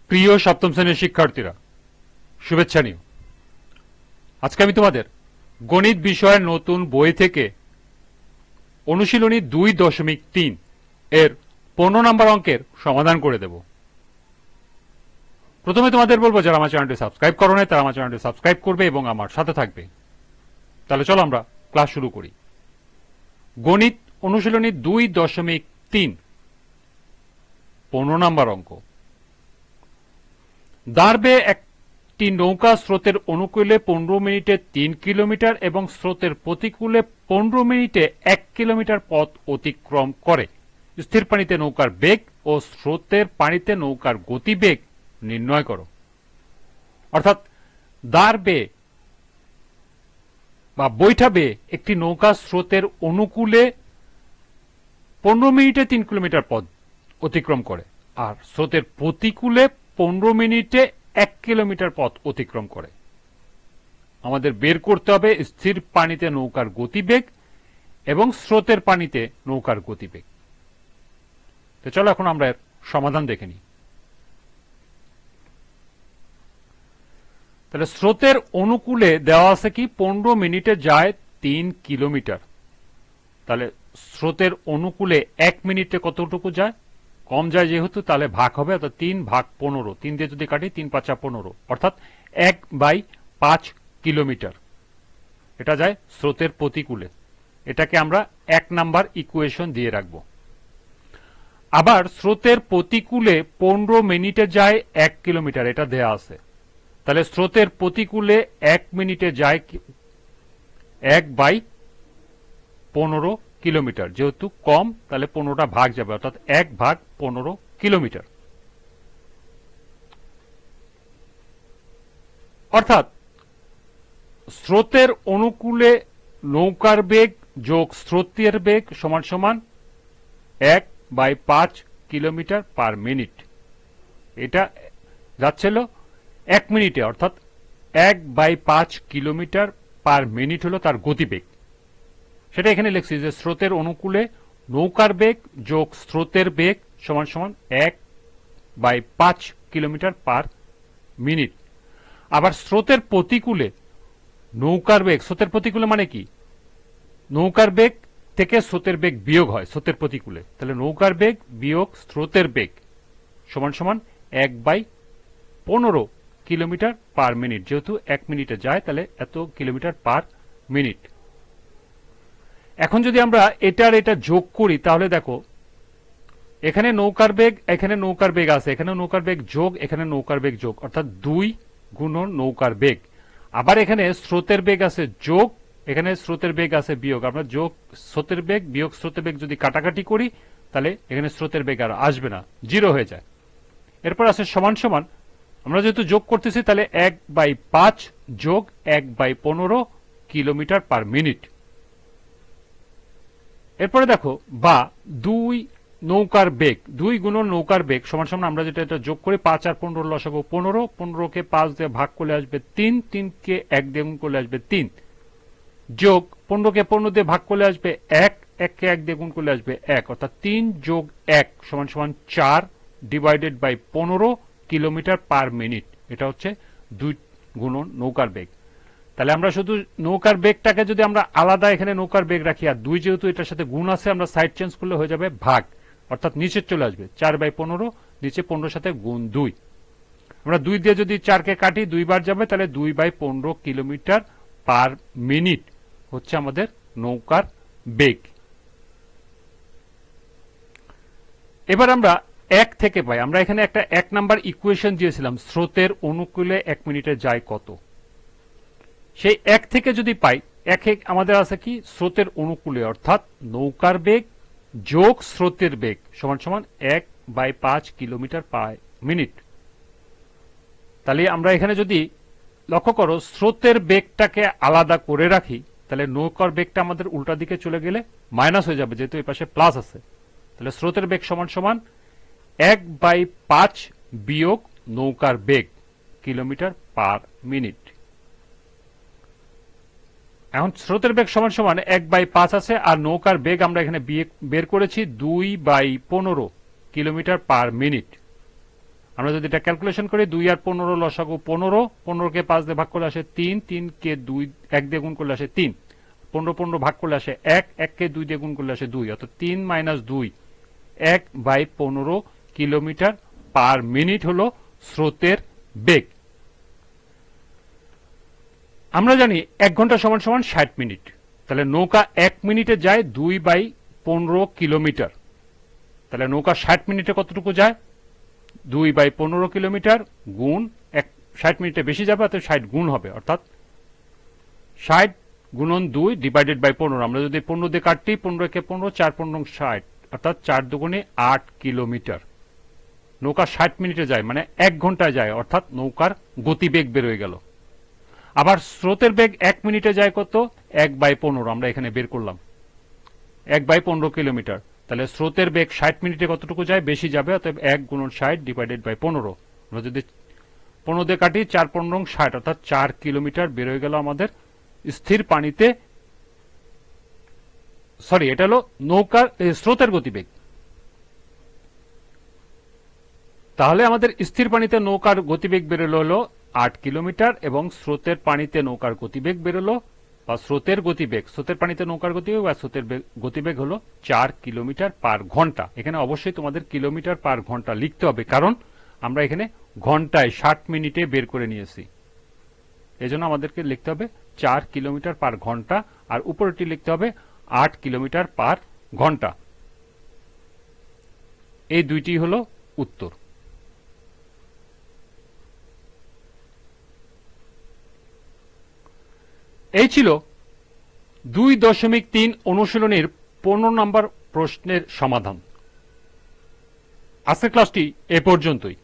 প্রিয় সপ্তম শ্রেণীর শিক্ষার্থীরা, শুভেচ্ছা নিও। আজকে আমি তোমাদের গণিত বিষয়ের নতুন বই থেকে অনুশীলনী 2.3 এর 15 নম্বর অঙ্কের সমাধান করে দেব। প্রথমে তোমাদের বলবো, যারা আমার চ্যানেলটি সাবস্ক্রাইব করো নাই তারা আমার চ্যানেলটি সাবস্ক্রাইব করবে এবং আমার সাথে থাকবে। তাহলে চলো আমরা ক্লাস শুরু করি। গণিত অনুশীলনী 2.3 15 নম্বর অঙ্ক। দাঁড়বে একটি নৌকা স্রোতের অনুকূলে 15 মিনিটে 3 কিলোমিটার এবং স্রোতের প্রতিকূলে 15 মিনিটে 1 কিলোমিটার পথ অতিক্রম করে। স্থির পানিতে নৌকার বেগ ও স্রোতের পানিতে নৌকার গতিবেগ নির্ণয় করো। অর্থাৎ দাঁড়বে বা বৈঠাবে একটি নৌকা স্রোতের অনুকূলে 15 মিনিটে 3 কিলোমিটার পথ অতিক্রম করে, আর স্রোতের প্রতিকূলে 15 মিনিটে 1 কিলোমিটার পথ অতিক্রম করে। আমাদের বের করতে হবে স্থির পানিতে নৌকার গতিবেগ এবং স্রোতের পানিতে নৌকার গতিবেগ। তো চলো এখন আমরা এর সমাধান দেখে নিই। তাহলে স্রোতের অনুকূলে দেওয়া আছে কি 15 মিনিটে যায় 3 কিলোমিটার। তাহলে স্রোতের অনুকূলে 1 মিনিটে কতটুকু যায়? কম যায় যেহেতু, তাহলে ভাগ হবে, অর্থাৎ 3 ভাগ 15। 3 দিয়ে যদি কাটি 3 5 15, অর্থাৎ 1/5 কিলোমিটার এটা যায় স্রোতের প্রতিকূলে। এটাকে আমরা 1 নাম্বার ইকুয়েশন দিয়ে রাখব। আবার স্রোতের প্রতিকূলে 15 মিনিটে যায় 1 কিলোমিটার, এটা দেয়া আছে। তাহলে স্রোতের প্রতিকূলে 1 মিনিটে যায় 1/15 কিলোমিটার, যেহেতু কম তাহলে 15টা ভাগ যাবে, অর্থাৎ 1/15 কিলোমিটার। অর্থাৎ স্রোতের অনুকূলে নৌকার বেগ যোগ স্রোতের বেগ সমান সমান 1/5 কিলোমিটার পার মিনিট। এটা যাচ্ছিল 1 মিনিটে, অর্থাৎ 1/5 কিলোমিটার পার মিনিট হলো তার গতিবেগ। সেটা এখানে লিখছি যে স্রোতের অনুকূলে নৌকার বেগ যোগ স্রোতের বেগ সমান সমান 1/5 কিলোমিটার পার মিনিট। আবার স্রোতের প্রতিকূলে নৌকার বেগ, স্রোতের প্রতিকূলে মানে কি? নৌকার বেগ থেকে স্রোতের বেগ বিয়োগ হয় স্রোতের প্রতিকূলে। তাহলে নৌকার বেগ বিয়োগ স্রোতের বেগ সমান সমান 1/15 কিলোমিটার পার মিনিট। যেহেতু 1 মিনিটে যায় তাহলে এত কিলোমিটার পার মিনিট। এখন যদি আমরা এটার এটা যোগ করি তাহলে দেখো, এখানে নৌকার বেগ, এখানে নৌকার বেগ আছে, এখানে নৌকার বেগ যোগ, এখানে নৌকার বেগ যোগ, অর্থাৎ 2 গুণন নৌকার বেগ। আবার এখানে স্রোতের বেগ আছে যোগ, এখানে স্রোতের বেগ আছে বিয়োগ। আমরা যোগ স্রোতের বেগ বিয়োগ স্রোতের বেগ যদি কাটাকাটি করি তাহলে এখানে স্রোতের বেগ আর আসবে না, 0 হয়ে যায়। এরপর আছে সমান সমান, আমরা যেহেতু যোগ করতেছি তাহলে 1/5 যোগ 1/15 কিলোমিটার পার মিনিট। এরপরে দেখো, বা 2 নৌকার বেগ, 2 গুণন নৌকার বেগ সমান সমান, আমরা যেটা এটা যোগ করি 5 আর 15 লসাগু 15, 15কে 5 দিয়ে ভাগ করলে আসবে 3, 3কে 1 দিয়ে গুণ করলে আসবে 3, যোগ 15কে 15 দিয়ে ভাগ করলে আসবে 1, 1কে 1 দিয়ে গুণ করলে আসবে 1, অর্থাৎ 3 যোগ 1 সমান সমান 4 divided by 15 kilometre per minute. এটা হচ্ছে 2 গুণন নৌকার বেগ। তাহলে আমরা শুধু নৌকার বেগটাকে যদি আমরা আলাদা এখানে নৌকার বেগ রাখি, আর 2 যেহেতু এটার সাথে গুণ আছে, আমরা সাইড চেঞ্জ করলে হয়ে যাবে ভাগ, অর্থাৎ নিচে চলে আসবে 4/15, নিচে 15 সাথে গুণ 2। আমরা 2 দিয়ে যদি 4কে কাটি 2 বার যাবে, তাহলে 2/15 কিলোমিটার পার মিনিট হচ্ছে আমাদের নৌকার বেগ। এবার আমরা 1 থেকে পাই, আমরা এখানে একটা 1 নাম্বার ইকুয়েশন দিয়েছিলাম, স্রোতের অনুকূলে 1 মিনিটে যায় কত। সেই 1 থেকে যদি পাই, 1 আমাদের আছে কি স্রোতের অনুকূলে, অর্থাৎ নৌকার বেগ যোগ স্রোতের বেগ সমান সমান 1/5 কিলোমিটার পার মিনিট। তাহলে আমরা এখানে যদি লক্ষ্য করো, স্রোতের বেগটাকে আলাদা করে রাখি, তাহলে নৌকার বেগটা আমাদের উল্টা দিকে চলে গেলে মাইনাস হয়ে যাবে, যেহেতু এই পাশে প্লাস আছে। তাহলে স্রোতের বেগ সমান সমান 1/5 বিয়োগ নৌকার বেগ কিলোমিটার পার মিনিট। এখন স্রোতের বেগ সমান সমান 1/5 আছে, আর নৌকার বেগ আমরা এখানে বের করেছি 2/15 কিলোমিটার পার মিনিট। আমরা যদি এটা ক্যালকুলেশন করি 2 আর 15 লসাগু 15, 15 কে 5 দিয়ে ভাগ করলে আসে 3, 3 কে 2 1 দিয়ে গুণ করলে আসে 3, 15 15 ভাগ করলে আসে 1, 1 কে 2 দিয়ে গুণ করলে আসে 2, অর্থাৎ 3 - 2 1/15 কিলোমিটার পার মিনিট হলো স্রোতের বেগ। আমরা জানি 1 ঘন্টা সমান সমান 60 মিনিট, তাহলে নৌকা 1 মিনিটে যায় 2/15 কিলোমিটার, তাহলে নৌকা 60 মিনিটে কতটুকু যায়? 2/15 কিলোমিটার গুণ 60 মিনিটে বেশি যাবে, অর্থাৎ 60 গুণ হবে, অর্থাৎ 60 গুণন 2 ডিভাইডেড বাই 15। আমরা যদি 15 দিয়ে কাটতেই 15 কে 15, 4 15 60, অর্থাৎ 4 দুগুণে 8 কিলোমিটার। নৌকা 60 মিনিটে যায় মানে 1 ঘন্টায় যায়, অর্থাৎ নৌকার গতিবেগ বের হয়ে গেল। আবার স্রোতের বেগ 1 মিনিটে যায় কত? 1/15 আমরা এখানে বের করলাম, 1/15 কিলোমিটার। তাহলে স্রোতের বেগ 60 মিনিটে কতটুকু যায়? বেশি যাবে, অতএব 1 গুণন 60 ডিভাইডেড বাই 15। আমরা যদি 15 দিয়ে কাটি 4 15 60, অর্থাৎ 4 কিলোমিটার বের হয়ে গেল আমাদের স্থির পানিতে। সরি, এটা হলো নৌকার স্রোতের গতিবেগ। তাহলে আমাদের স্থির পানিতে নৌকার গতিবেগ বেরোলো হলো 8 কিলোমিটার এবং স্রোতের পানিতে নৌকার গতিবেগ বেরোলো বা স্রোতের পানিতে নৌকার গতিবেগ বা স্রোতের গতিবেগ হলো 4 কিলোমিটার পার ঘন্টা। এখানে অবশ্যই তোমাদের কিলোমিটার পার ঘন্টা লিখতে হবে, কারণ আমরা এখানে ঘন্টায় 60 মিনিটে বের করে নিয়েছি, এজন্য আমাদেরকে লিখতে হবে 4 কিলোমিটার পার ঘন্টা, আর উপরেরটি লিখতে হবে 8 কিলোমিটার পার ঘন্টা। এই দুইটি হলো উত্তর। এই ছিল 2.3 অনুশীলনীর 15 নম্বর প্রশ্নের সমাধান। আজকের ক্লাসটি এ পর্যন্তই।